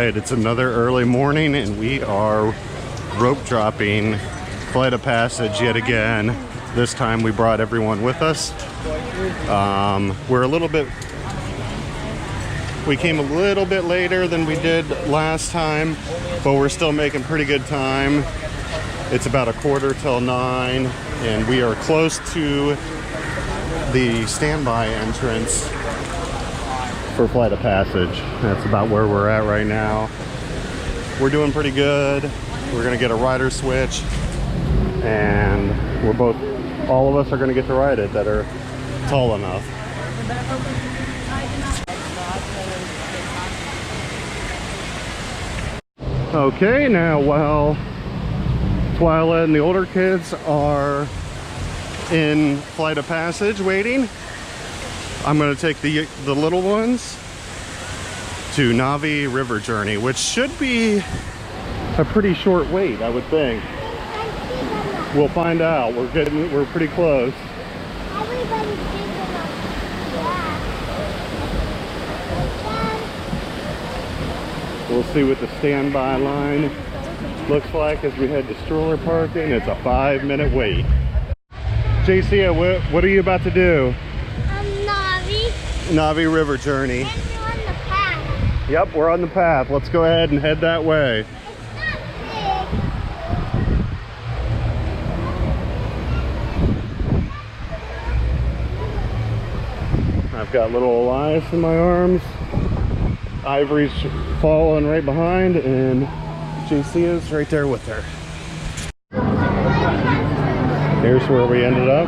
right, it's another early morning and we are rope dropping Flight of Passage yet again. This time we brought everyone with us. We came a little bit later than we did last time, but we're still making pretty good time. It's about 8:45 and we are close to the standby entrance for Flight of Passage. That's about where we're at right now. We're doing pretty good. We're gonna get a rider switch and all of us are gonna get to ride it that are tall enough. Okay, now while Twyla and the older kids are in Flight of Passage waiting, I'm going to take the little ones to Navi River Journey, which should be a pretty short wait, I would think. We'll find out. We're pretty close. Everybody's big enough. Yeah. We'll see what the standby line looks like as we head to stroller parking. It's a 5-minute wait. JC, what are you about to do? Navi River Journey. And we're on the path. Yep, we're on the path. Let's go ahead and head that way. It's not big. I've got little Elias in my arms. Ivory's following right behind, and JC is right there with her. Here's where we ended up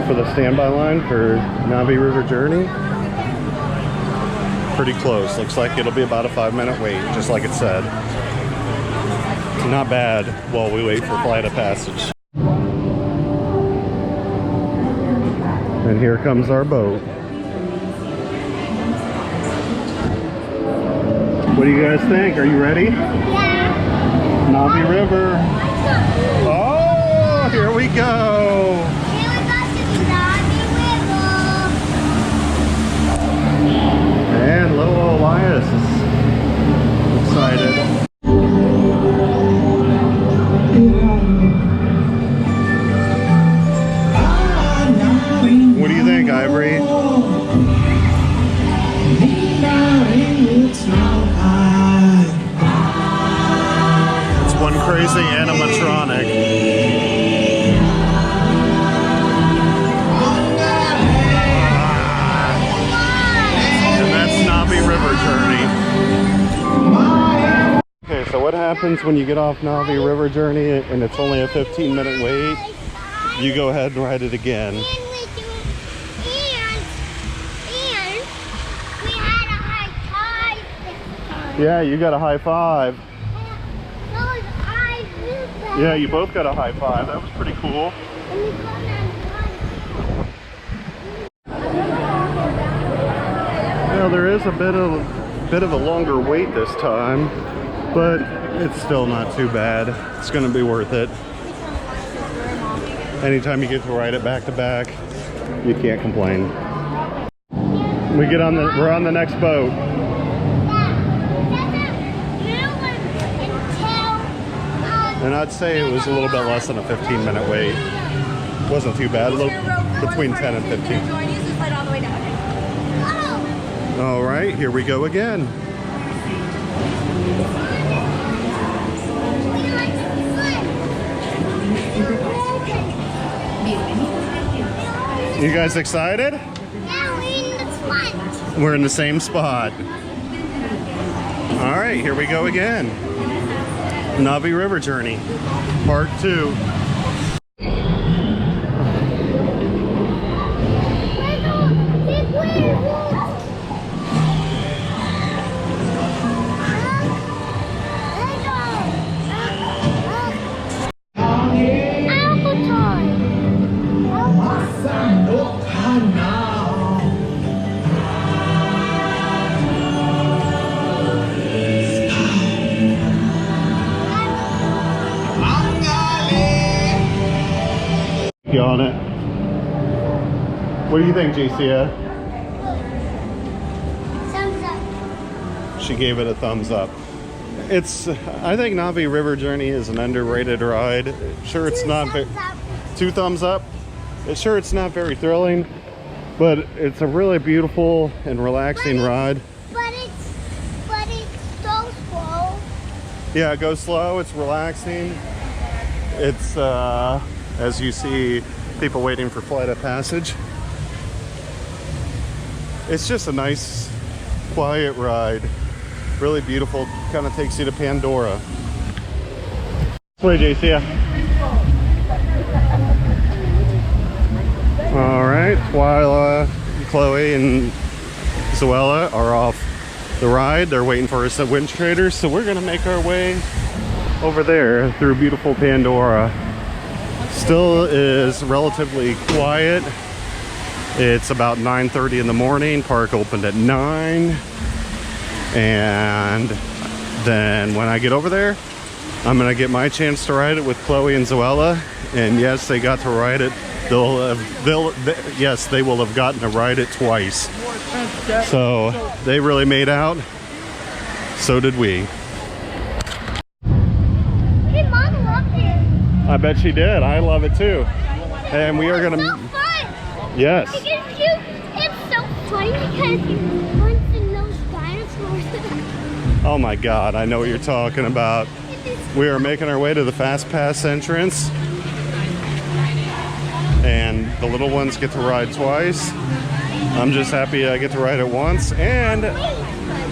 for the standby line for Navi River Journey. Pretty close. Looks like it'll be about a 5-minute wait, just like it said. Not bad while we wait for Flight of Passage. And here comes our boat. What do you guys think? Are you ready? Yeah. Navi River. Oh, here we go. And little Elias is excited. What do you think, Ivory? It's one crazy animatronic. River Journey. Okay, so what happens when you get off Navi River Journey and it's only a 15-minute wait? You go ahead and ride it again. And we had a high five this time. Yeah, you got a high five. No, Yeah, you both got a high five. That was pretty cool. Well, there is a bit of a longer wait this time, but it's still not too bad. It's going to be worth it. Anytime you get to ride it back to back, you can't complain. We're on the next boat. And I'd say it was a little bit less than a 15-minute wait. It wasn't too bad, a little between 10 and 15. All right, here we go again. You guys excited? Yeah, we're in the spot. We're in the same spot. All right, here we go again. Navi River Journey, Part 2. You on it? What do you think, JCA? Thumbs up. she gave it a thumbs up. I think Navi River Journey is an underrated ride. Sure, it's not two thumbs up. Sure, it's not very thrilling, but it's a really beautiful and relaxing ride. But it's so slow. Yeah, it goes slow. It's relaxing. It's as you see, people waiting for flight of passage. It's just a nice, quiet ride. Really beautiful. Kind of takes you to Pandora. This way, JC. All right, Twyla, Chloe, and Zoella are off the ride. They're waiting for us at Winch Traders, so we're gonna make our way over there through beautiful Pandora. Still is relatively quiet. It's about 9:30 in the morning. Park opened at 9. And then when I get over there, I'm gonna get my chance to ride it with Chloe and Zoella. And yes, they got to ride it. Yes, they will have gotten to ride it twice. So they really made out. So did we. Hey, Mom loved it. I bet she did. I love it too. And we are gonna. It's so fun. Yes. It's so funny because once in those dinosaurs. Oh my God, I know what you're talking about. We are making our way to the Fast Pass entrance. And the little ones get to ride twice. I'm just happy I get to ride it once. And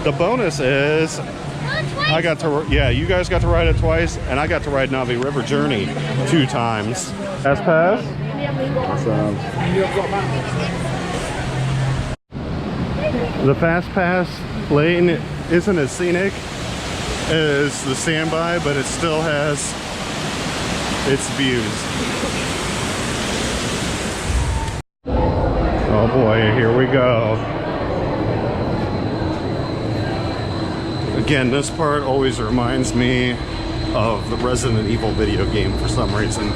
the bonus is I got to, yeah, you guys got to ride it twice, and I got to ride Navi River Journey 2 times. Fast Pass? Awesome. The Fast Pass lane isn't as scenic as the standby, but it still has its views. Oh boy, here we go. Again, this part always reminds me of the Resident Evil video game for some reason.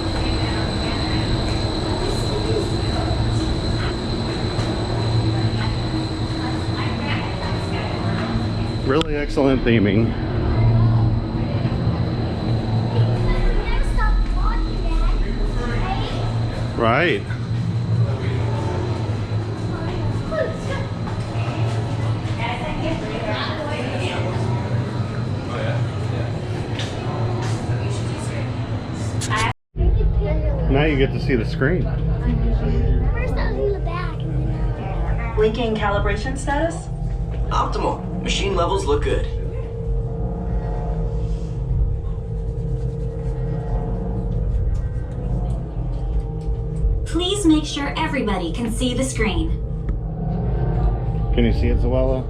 Really excellent theming. Right. Now you get to see the screen. First I was in the back. Linking calibration status? Optimal. Machine levels look good. Please make sure everybody can see the screen. Can you see it, Zoella?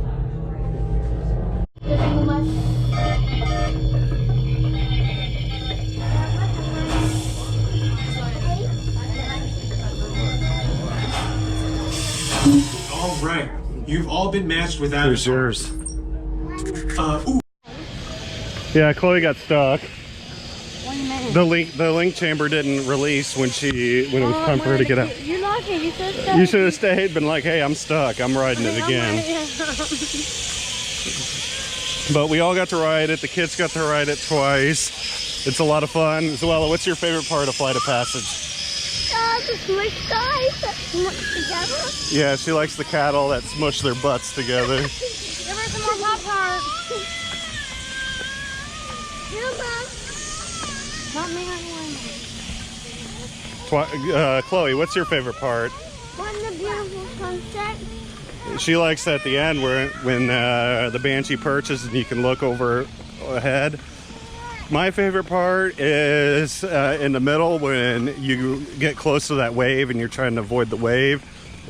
All right, you've all been matched with Who's avatars. yours? Ooh. Yeah, Chloe got stuck. What do you mean? The link chamber didn't release when it was time for her to get out. You're lucky. You should have stayed. You should have stayed, been like, hey, I'm stuck. I'm riding it again. But we all got to ride it. The kids got to ride it twice. It's a lot of fun. Zoella, what's your favorite part of Flight of Passage? The smush guys that smush together. Yeah, she likes the cattle that smush their butts together. Give her some more Pop-Tart. Here, Mom. Not me, Chloe, what's your favorite part? When the beautiful sunset. She likes at the end when the Banshee perches and you can look over ahead. My favorite part is in the middle when you get close to that wave and you're trying to avoid the wave.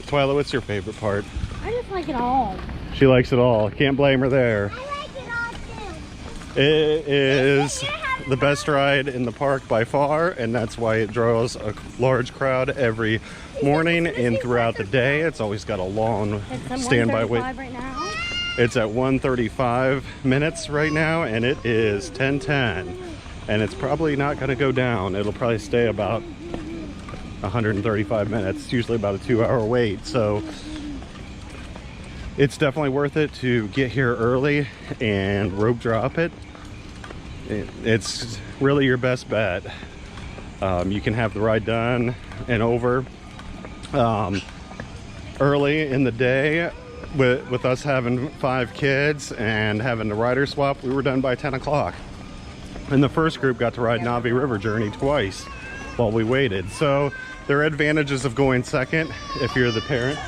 Twyla, what's your favorite part? I just like it all. She likes it all. Can't blame her there. I like it all too. It is the best ride in the park by far, and that's why it draws a large crowd every morning and throughout the day. It's always got a long standby wait. Right now. It's at 1:35 minutes right now, and it is 10:10, and it's probably not going to go down. It'll probably stay about 135 minutes. It's usually about a 2-hour wait, so it's definitely worth it to get here early and rope drop it. It's really your best bet. You can have the ride done and over early in the day. With us having 5 kids and having the rider swap, we were done by 10 o'clock. And the first group got to ride Navi River Journey twice while we waited. So there are advantages of going second if you're the parent.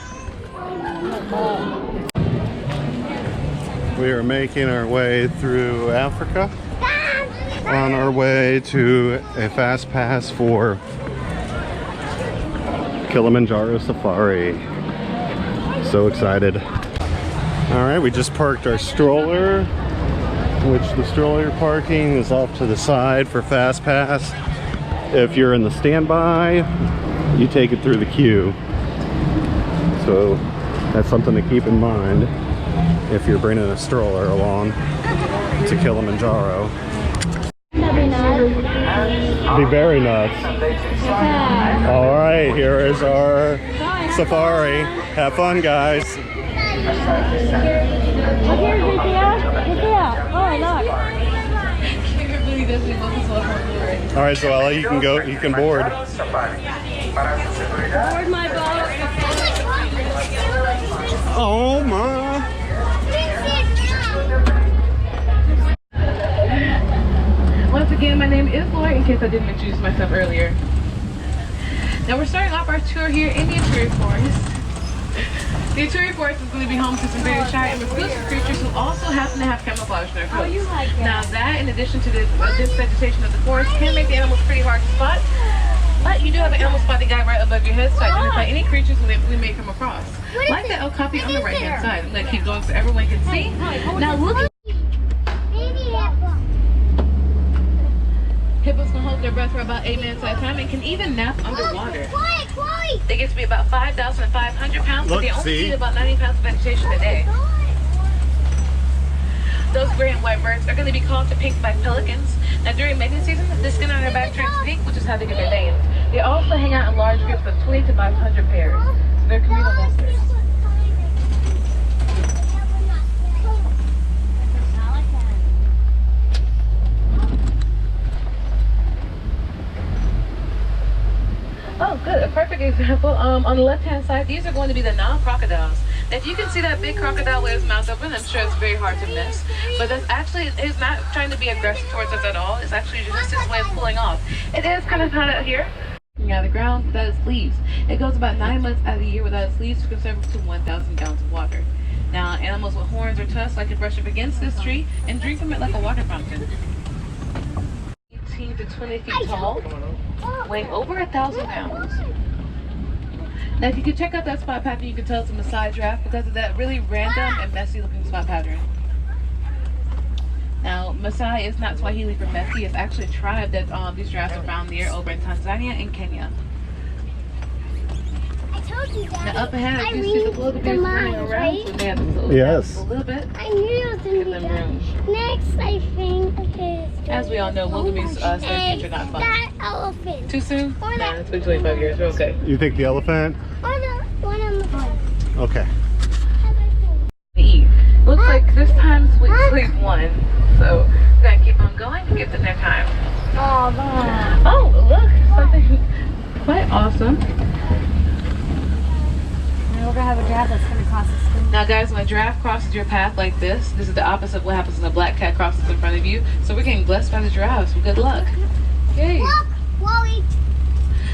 We are making our way through Africa on our way to a fast pass for Kilimanjaro Safari. So excited. All right, we just parked our stroller, which the stroller parking is off to the side for fast pass. If you're in the standby, you take it through the queue. So that's something to keep in mind if you're bringing a stroller along to Kilimanjaro. Be very nuts. All right, here is our safari. Have fun, guys. All right, so Ella, you can go. You can board. Board my boat. Oh my! Once again, my name is Lori, in case I didn't introduce myself earlier. Now we're starting off our tour here in the Aturi Forest. The Aturi Forest is going to be home to some very shy and reclusive creatures who also happen to have camouflage in their coats. Now that, in addition to the dense vegetation of the forest, can make the animals pretty hard to spot. But you do have an animal spotting guide right above your head to identify any creatures we may come across. Like the El Capi on the right hand side. I'm going to keep going so everyone can see. Now look at hippos can hold their breath for about 8 minutes at a time and can even nap underwater. They get to be about 5,500 pounds, but they only eat about 90 pounds of vegetation a day. Those gray and white birds are going to be called to pink-backed pelicans. Now during mating season, the skin on their back turns pink, which is how they get their names. They also hang out in large groups of 20 to 500 pairs. So they're communal nesters. Oh, good. A perfect example. On the left-hand side, these are going to be the Nile crocodiles. Now, if you can see that big crocodile with his mouth open, I'm sure it's very hard to miss. But that's actually, it's not trying to be aggressive towards us at all. It's actually just its way of pulling off. It is kind of hot out here. Out of the ground without its leaves. It goes about 9 months out of the year without its leaves to conserve up to 1,000 gallons of water. Now, animals with horns or tusks like to brush up against this tree and drink from it like a water fountain. 18 to 20 feet tall, weighing over 1,000 pounds. Now, if you can check out that spot pattern, you can tell it's a Maasai giraffe because of that really random and messy looking spot pattern. Now, Maasai is not Swahili for messy. It's actually a tribe that these giraffes are found near over in Tanzania and Kenya. I told you that. Now, up ahead, I do see the wildebeest running around. So they have to slow Yes. down a little bit. I knew it was going to be Give them room. Next, I think is... As we all know, wildebeest their future not fun. That elephant. Too soon? Or Nah, that. it's been 25 years. We're okay. You think the elephant? Or the one on the front. Okay. Eat. Looks like this time sleep won. So we're gonna keep on going and give them their time. Oh, no. Oh, look, something quite awesome. We're going to have a giraffe that's going to cross the screen. Now guys, when a giraffe crosses your path like this is the opposite of what happens when a black cat crosses in front of you. So we're getting blessed by the giraffes. Well, good luck. Yay. Look, Wally.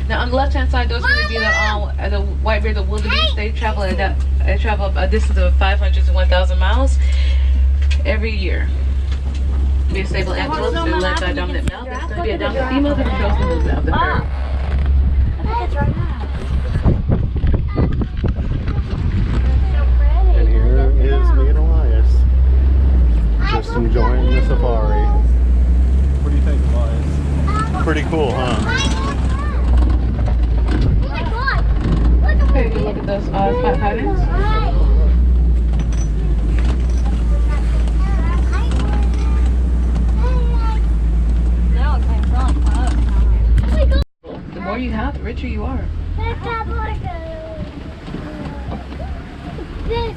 Now on the left hand side, those are going to be the white-bearded wildebeest. They travel a distance of 500 to 1,000 miles every year. Be a stable antelope, they're led by a dominant male. There's going to be a dominant female that controls the movement of the herd. I think it's right now. And here is me and Elias, just enjoying the safari. What do you think, Elias? Pretty cool, huh? Oh my God. Look Okay, you look at those spot patterns. Now it's like wrong. Oh my God. The more you have, the richer you are. Let's have like this.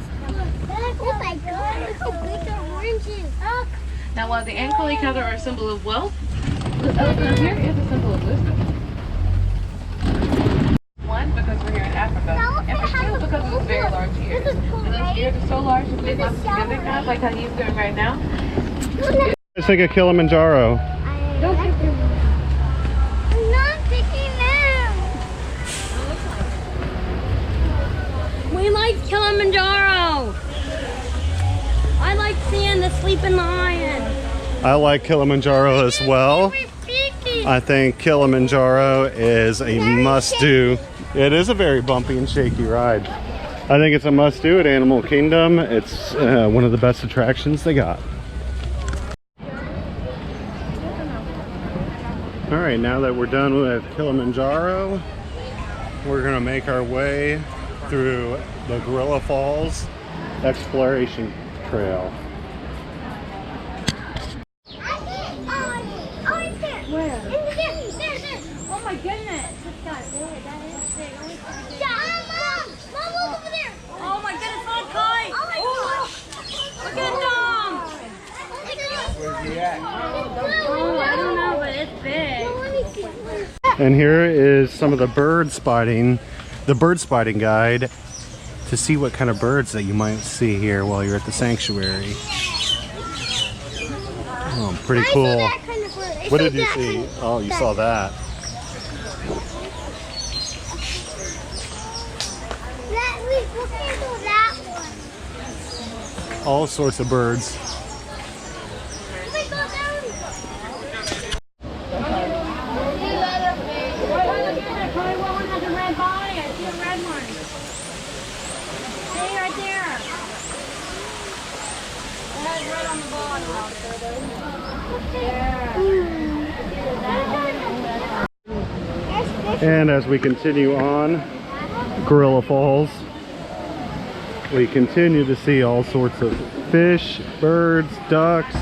Oh my god, look how big the orange is. Now, while the ankle color are a symbol of wealth, the elephant here is a symbol of wisdom. One, because we're here in Africa, and for two, because of his very large ears. This is cool, And those right? ears are so large, you can lots together, kind of like how he's doing right now. Let's take a Kilimanjaro. Don't pick them. I'm not picking them. We like Kilimanjaro. I like seeing the sleeping lion. I like Kilimanjaro as well. I think Kilimanjaro is a must-do. It is a very bumpy and shaky ride. I think it's a must-do at Animal Kingdom. It's one of the best attractions they got. All right, now that we're done with Kilimanjaro, we're gonna make our way through the Gorilla Falls Exploration Trail. Where? There. Oh my goodness. This guy, boy, that is big. Mom, look over there. Oh my goodness, look, Kai. Oh my god. Look at Tom. Where's he at? Oh, I don't know, but it's big. And here is some of the bird spotting guide to see what kind of birds that you might see here while you're at the sanctuary. Oh, pretty cool. What did you see? Oh, you saw that. All sorts of birds. And as we continue on Gorilla Falls, we continue to see all sorts of fish, birds, ducks.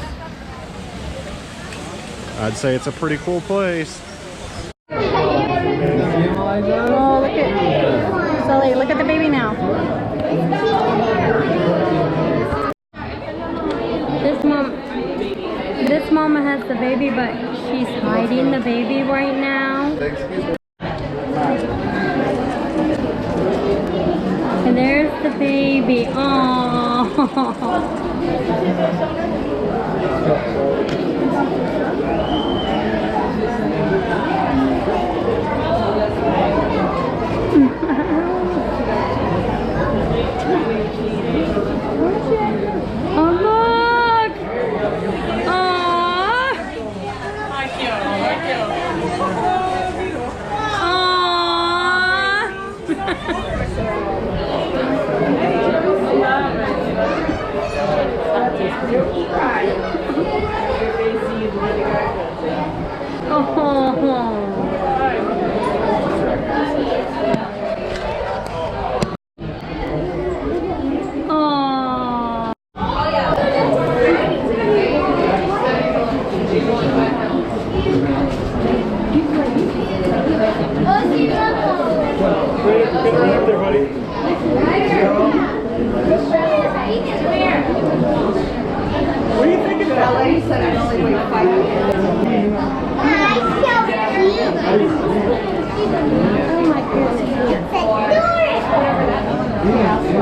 I'd say it's a pretty cool place. Oh, look at Sully, look at the baby now. This mama has the baby, but she's hiding the baby right now. And there's the baby. Oh. Oh look!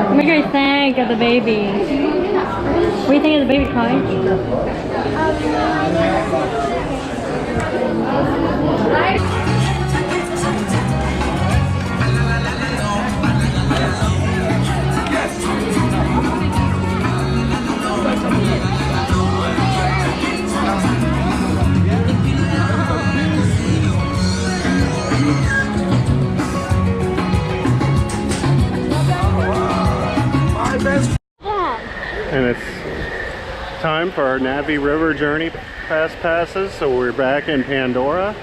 What do you guys think of the baby? What do you think of the baby, Kai? And it's time for our Navi River Journey pass passes. So we're back in Pandora,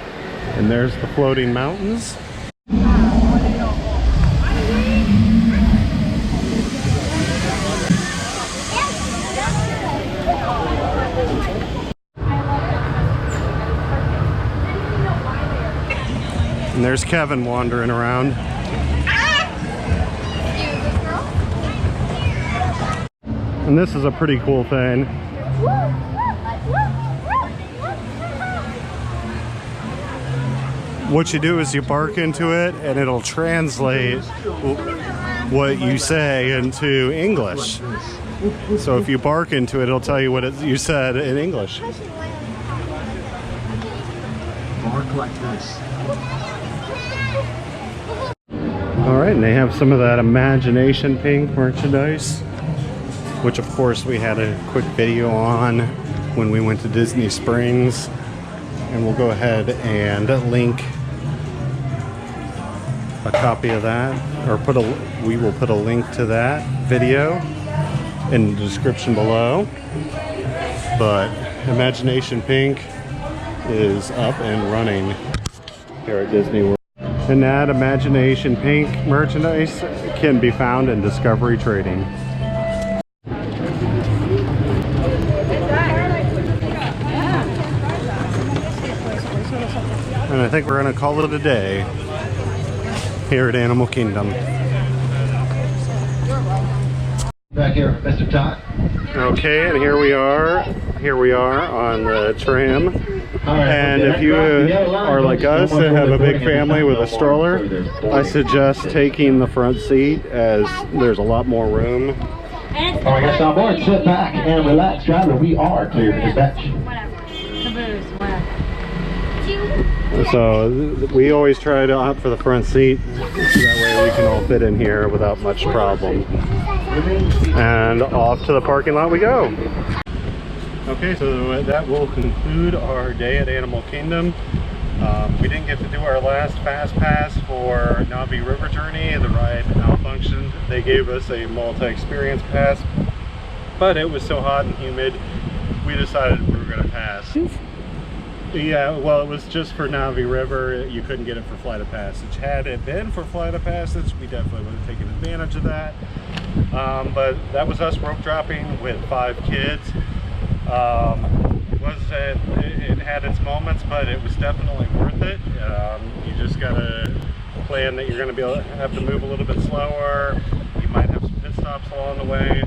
and there's the floating mountains. And there's Kevin wandering around. And this is a pretty cool thing. What you do is you bark into it and it'll translate what you say into English. So if you bark into it, it'll tell you what you said in English. Bark like this. Alright, and they have some of that Imagination Pink merchandise, which of course we had a quick video on when we went to Disney Springs. And we'll go ahead and link a copy of that, or we will put a link to that video in the description below. But Imagination Pink is up and running here at Disney World. And that Imagination Pink merchandise can be found in Discovery Trading. And I think we're going to call it a day here at Animal Kingdom. Back here, Mr. Todd. Okay, and here we are on the tram. And if you are like us and have a big family with a stroller, I suggest taking the front seat as there's a lot more room. All right, guys, on board, sit back and relax, driver. We are clear for dispatch. So we always try to opt for the front seat, so that way we can all fit in here without much problem. And off to the parking lot we go. Okay, so that will conclude our day at Animal Kingdom. We didn't get to do our last Fast Pass for Navi River Journey. The ride malfunctioned. They gave us a multi-experience pass, but it was so hot and humid, we decided we were going to pass. Yeah, well, it was just for Navi River. You couldn't get it for Flight of Passage. Had it been for Flight of Passage, we definitely would have taken advantage of that. But that was us rope dropping with 5 kids. It had its moments, but it was definitely worth it. You just gotta plan that you're gonna be able to have to move a little bit slower. You might have some pit stops along the way,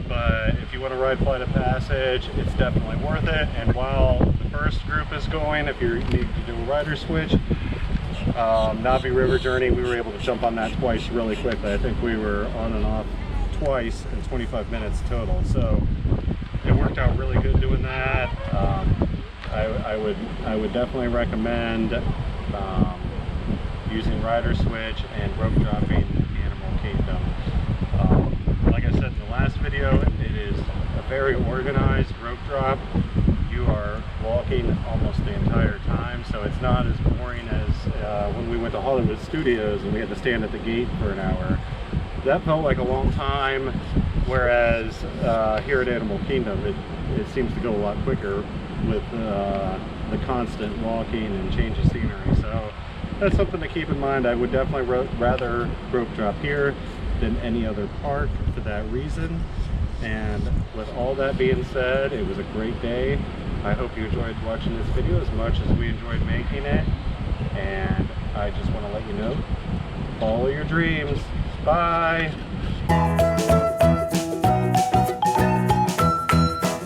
but if you want to ride Flight of Passage, it's definitely worth it. And while the first group is going, if you need to do a rider switch, Navi River Journey, we were able to jump on that twice really quickly. I think we were on and off twice in 25 minutes total, so it worked out really good doing that. I would definitely recommend using rider switch and rope dropping Animal Kingdom. Like I said in the last video, it is a very organized rope drop. You are walking almost the entire time, so it's not as boring as when we went to Hollywood Studios and we had to stand at the gate for an hour. That felt like a long time, whereas here at Animal Kingdom it seems to go a lot quicker with the constant walking and change of scenery. So that's something to keep in mind. I would definitely rather rope drop here than any other park for that reason. And with all that being said, it was a great day. I hope you enjoyed watching this video as much as we enjoyed making it. And I just want to let you know, follow your dreams. Bye.